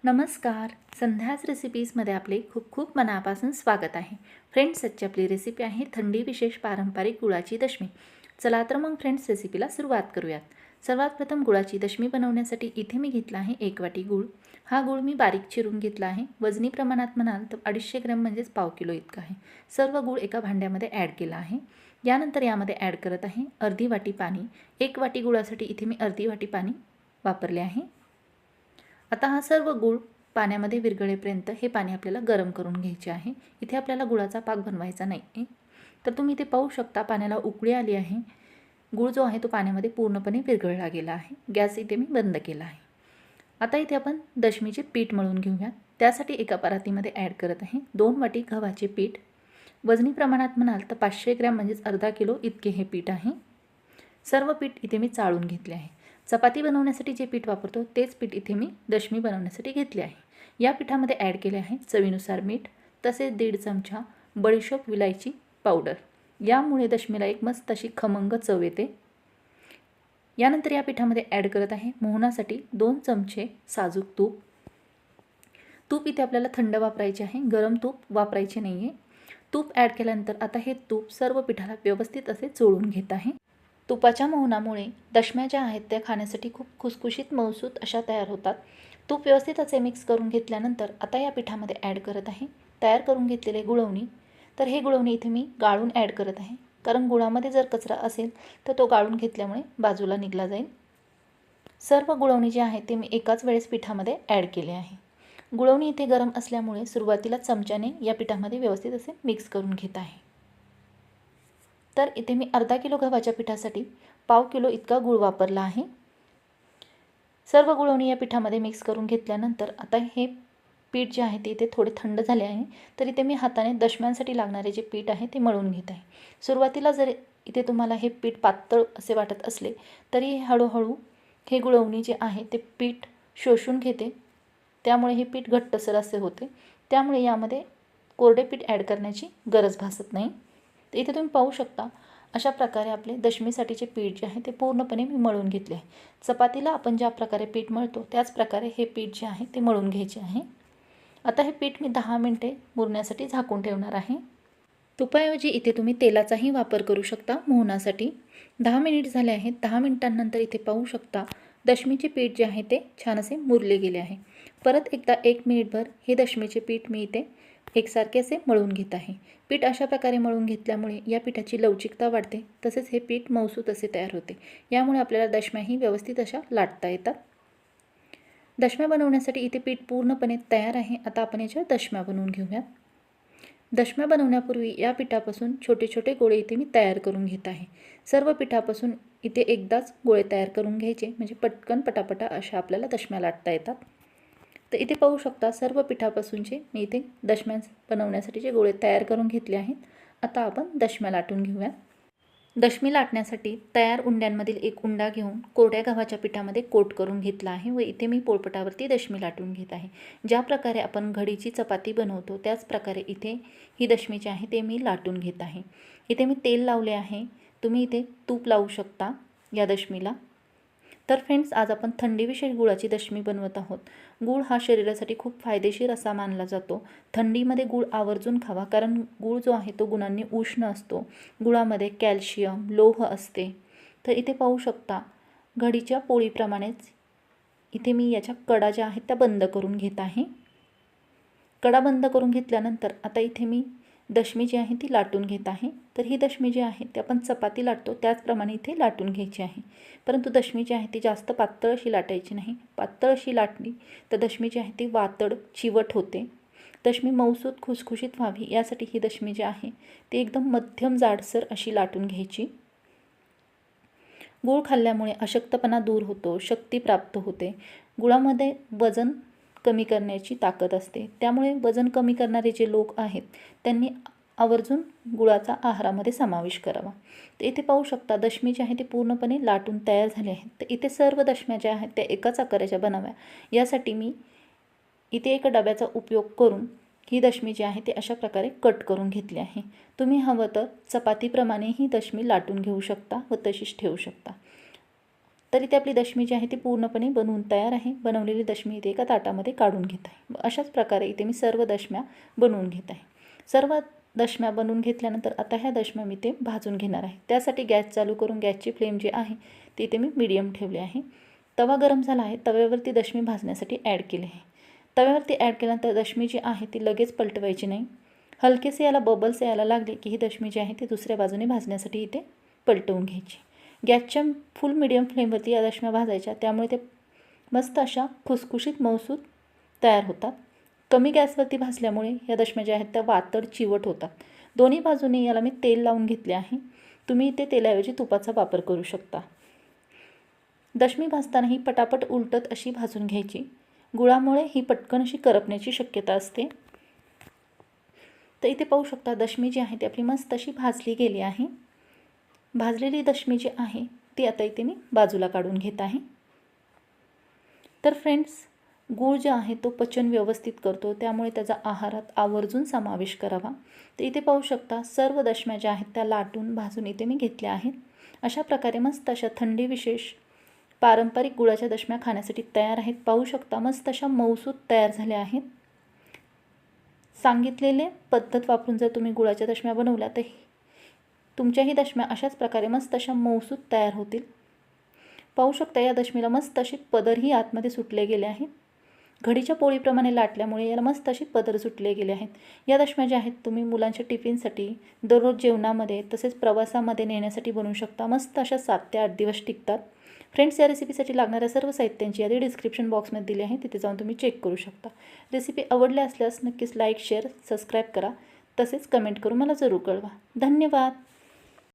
नमस्कार. संध्याच रेसिपीजमध्ये आपले खूप खूप मनापासून स्वागत आहे. फ्रेंड्स, आजची आपली रेसिपी आहे थंडी विशेष पारंपरिक गुळाची दशमी. चला तर मग फ्रेंड्स, रेसिपीला सुरुवात करूयात. सर्वात प्रथम गुळाची दशमी बनवण्यासाठी इथे मी घेतला आहे 1 वाटी गूळ. हा गूळ मी बारीक चिरून घेतला आहे. वजनी प्रमाणात म्हणाल तर 250 ग्रॅम म्हणजेच पाव किलो इतका आहे. सर्व गूळ एका भांड्यामध्ये ॲड केला आहे. यानंतर यामध्ये ॲड करत आहे अर्धी वाटी पाणी. 1 वाटी गुळासाठी इथे मी अर्धी वाटी पाणी वापरले आहे. आता हा सर्व गूळ पाण्यामध्ये विरघळेपर्यंत हे पाणी आपल्याला गरम करून घ्यायचे आहे. इथे आपल्याला गुळाचा पाक बनवायचा नाही आहे. तर तुम्ही इथे पाहू शकता पाण्याला उकळी आली आहे. गूळ जो आहे तो पाण्यामध्ये पूर्णपणे विरघळला गेला आहे. गॅस इथे मी बंद केला आहे. आता इथे आपण दशमीचे पीठ मळून घेऊया. त्यासाठी एका परातीमध्ये ॲड करत आहे 2 वाटी गव्हाचे पीठ. वजनी प्रमाणात म्हणाल तर 500 ग्रॅम म्हणजेच अर्धा किलो इतके हे पीठ आहे. सर्व पीठ इथे मी चाळून घेतले आहे. चपाती बनवण्यासाठी जे पीठ वापरतो तेच पीठ इथे मी दशमी बनवण्यासाठी घेतले आहे. या पिठामध्ये ॲड केले आहे चवीनुसार मीठ, तसेच 1.5 चमचा बडीशोप विलायची पावडर. यामुळे दशमीला एक मस्त अशी खमंग चव येते. यानंतर या पिठामध्ये ॲड करत आहे मोहनासाठी 2 चमचे साजूक तूप. तूप इथे आपल्याला थंड वापरायचे आहे, गरम तूप वापरायचे नाही आहे. तूप ॲड केल्यानंतर आता हे तूप सर्व पिठाला व्यवस्थित असे चोळून घेत आहे. तुपाच्या मोहनामुळे दशम्या ज्या आहेत त्या खाण्यासाठी खूप खुसखुशीत मऊसूत अशा तयार होतात. तूप व्यवस्थित असे मिक्स करून घेतल्यानंतर आता या पिठामध्ये ॲड करत आहे तयार करून घेतलेले गुळवणी. तर हे गुळवणी इथे मी गाळून ॲड करत आहे, कारण गुळामध्ये जर कचरा असेल तर तो गाळून घेतल्यामुळे बाजूला निघला जाईल. सर्व गुळवणी जे आहे ते मी एकाच वेळेस पिठामध्ये ॲड केले आहे. गुळवणी इथे गरम असल्यामुळे सुरुवातीला चमच्याने या पिठामध्ये व्यवस्थित असे मिक्स करून घेत आहे. तर इथे मी अर्धा किलो गव्हाच्या पिठासाठी पाव किलो इतका गूळ वापरला आहे. सर्व गुळवणी या पिठामध्ये मिक्स करून घेतल्यानंतर आता हे पीठ जे आहे ते इथे थोडे थंड झाले आहे. तर इथे मी हाताने दशम्यांसाठी लागणारे जे पीठ आहे ते मळून घेत आहे. सुरुवातीला जर इथे तुम्हाला हे पीठ पातळ असे वाटत असले तरी हळूहळू हे गुळवणी जे आहे ते पीठ शोषून घेते, त्यामुळे हे पीठ घट्टसर असे होते. त्यामुळे यामध्ये कोरडे पीठ ॲड करण्याची गरज भासत नाही. तर इथे तुम्ही पाहू शकता अशा प्रकारे आपले दशमीसाठीचे पीठ जे आहे ते पूर्णपणे मी मळून घेतले आहे. चपातीला आपण ज्या प्रकारे पीठ मळतो त्याच प्रकारे हे पीठ जे आहे ते मळून घ्यायचे आहे. आता हे पीठ मी 10 मिनिटे मुरण्यासाठी झाकून ठेवणार आहे. तुपाऐवजी इथे तुम्ही तेलाचाही वापर करू शकता मोहनासाठी. 10 मिनिट झाले आहेत. 10 मिनिटांनंतर इथे पाहू शकता दशमीचे पीठ जे आहे ते छान असे मुरले गेले आहे. परत एकदा 1 मिनिटभर हे दशमीचे पीठ मी इथे एकसारखे असे मळून घेत आहे. पीठ अशा प्रकारे मळून घेतल्यामुळे या पिठाची लवचिकता वाढते, तसेच हे पीठ मऊसूत असे तयार होते. यामुळे आपल्याला दशम्याही व्यवस्थित अशा लाटता येतात. दशम्या बनवण्यासाठी इथे पीठ पूर्णपणे तयार आहे. आता आपण याच्या दशम्या बनवून घेऊयात. दशम्या बनवण्यापूर्वी या पिठापासून छोटे छोटे गोळे इथे मी तयार करून घेत आहे. सर्व पिठापासून इथे एकदाच गोळे तयार करून घ्यायचे, म्हणजे पटकन पटापटा अशा आपल्याला दशम्या लाटता येतात. तर इथे पाहू शकता सर्व पिठापासूनचे मी इथे दशम्या बनवण्यासाठीचे गोळे तयार करून घेतले आहेत. आता आपण दशम्या लाटून घेऊया. दशमी लाटण्यासाठी तयार उंड्यांमधील एक उंडा घेऊन कोरड्या गव्हाच्या पिठामध्ये कोट करून घेतला आहे व इथे मी पोळपटावरती दशमी लाटून घेत आहे. ज्या प्रकारे आपण घडीची चपाती बनवतो त्याच प्रकारे इथे ही दशमी जी आहे ते मी लाटून घेत आहे. इथे मी तेल लावले आहे. तुम्ही इथे तूप लावू शकता या दशमीला. तर फ्रेंड्स, आज आपण थंडीविषयी गुळाची दशमी बनवत आहोत. गूळ हा शरीरासाठी खूप फायदेशीर असा मानला जातो. थंडीमध्ये गूळ आवर्जून खावा, कारण गूळ जो आहे तो गुणांनी उष्ण असतो. गुळामध्ये कॅल्शियम, लोह असते. तर इथे पाहू शकता घडीच्या पोळीप्रमाणेच इथे मी याच्या कडा ज्या आहेत त्या बंद करून घेत आहे. कडा बंद करून घेतल्यानंतर आता इथे मी दशमी जी आहे ती लाटून घेत आहे. तर ही दशमी जी आहे ती आपण चपाती लाटतो त्याचप्रमाणे इथे लाटून घ्यायची आहे. परंतु दशमी जी आहे ती जास्त पातळ अशी लाटायची नाही. पातळ अशी लाटली तर दशमी जी आहे ती वातड, चिवट होते. दशमी मऊसूत खुसखुशीत व्हावी यासाठी ही दशमी जी आहे ती एकदम मध्यम जाडसर अशी लाटून घ्यायची. गूळ खाल्ल्यामुळे अशक्तपणा दूर होतो, शक्ती प्राप्त होते. गुळामध्ये वजन कमी करण्याची ताकद असते. त्यामुळे वजन कमी करणारे जे लोक आहेत त्यांनी आवर्जून गुळाचा आहारामध्ये समावेश करावा. तर इथे पाहू शकता दशमी जी आहे ती पूर्णपणे लाटून तयार झाली आहे. तर इथे सर्व दशम्या ज्या आहेत त्या एकाच आकाराच्या बनाव्या यासाठी मी इथे एका डब्याचा उपयोग करून ही दशमी जी आहे ती अशा प्रकारे कट करून घेतली आहे. तुम्ही हवं तर चपातीप्रमाणे ही दशमी लाटून घेऊ शकता व तशीच ठेवू शकता. तर इथे आपली दशमी जी आहे ती पूर्णपणे बनवून तयार आहे. बनवलेली दशमी इथे एका ताटामध्ये काढून घेत आहे. अशाच प्रकारे इथे मी सर्व दशम्या बनवून घेत आहे. सर्व दशम्या बनवून घेतल्यानंतर आता ह्या दशम्या मी ते भाजून घेणार आहे. त्यासाठी गॅस चालू करून गॅसची फ्लेम जी आहे ती इथे मी मीडियम ठेवली आहे. तवा गरम झाला आहे. तव्यावरती दशमी भाजण्यासाठी ॲड केली आहे. तव्यावरती ॲड केल्यानंतर दशमी जी आहे ती लगेच पलटवायची नाही. हलकेसे याला बबल्स यायला लागले की ही दशमी जी आहे ती दुसऱ्या बाजूने भाजण्यासाठी इथे पलटवून घ्यायची. गॅसच्या फुल मीडियम फ्लेमवरती या दशम्या भाजायच्या, त्यामुळे ते मस्त अशा खुसखुशीत मऊसूत तयार होतात. कमी गॅसवरती भाजल्यामुळे या दशम्या ज्या आहेत त्या वातड चिवट होतात. दोन्ही बाजूने याला मी तेल लावून घेतले आहे. तुम्ही इथे तेलाऐवजी तुपाचा वापर करू शकता. दशमी भाजतानाही पटापट उलटत अशी भाजून घ्यायची. गुळामुळे ही पटकन अशी करपण्याची शक्यता असते. तर इथे पाहू शकता दशमी जी आहे ती आपली मस्त अशी भाजली गेली आहे. भाजलेली दशमी जी आहे ती आता इथे मी बाजूला काढून घेत आहे. तर फ्रेंड्स, गूळ जो आहे तो पचन व्यवस्थित करतो, त्यामुळे त्याचा आहारात आवर्जून समावेश करावा. तर इथे पाहू शकता सर्व दशम्या ज्या आहेत त्या लाटून भाजून इथे मी घेतल्या आहेत. अशा प्रकारे मस्त अशा थंडी विशेष पारंपरिक गुळाच्या दशम्या खाण्यासाठी तयार आहेत. पाहू शकता मस्त अशा मऊसूत तयार झाल्या आहेत. सांगितलेले पद्धत वापरून जर तुम्ही गुळाच्या दशम्या बनवल्या तर तुमच्याही दशम्या अशाच प्रकारे मस्त अशा मऊसूत तयार होतील. पाहू शकता या दशमीला मस्त असे पदरही आतमध्ये सुटले गेले आहेत. घडीच्या पोळीप्रमाणे लाटल्यामुळे याला मस्त असे पदर सुटले गेले आहेत. या दशम्या ज्या आहेत तुम्ही मुलांच्या टिफिनसाठी, दररोज जेवणामध्ये तसेच प्रवासामध्ये नेण्यासाठी बनवू शकता. मस्त अशा 7 ते 8 दिवस टिकतात. फ्रेंड्स, या रेसिपीसाठी लागणाऱ्या सर्व साहित्यांची यादी डिस्क्रिप्शन बॉक्समध्ये दिली आहे, तिथे जाऊन तुम्ही चेक करू शकता. रेसिपी आवडली असल्यास नक्कीच लाईक, शेअर, सबस्क्राईब करा. तसेच कमेंट करून मला जरूर कळवा. धन्यवाद.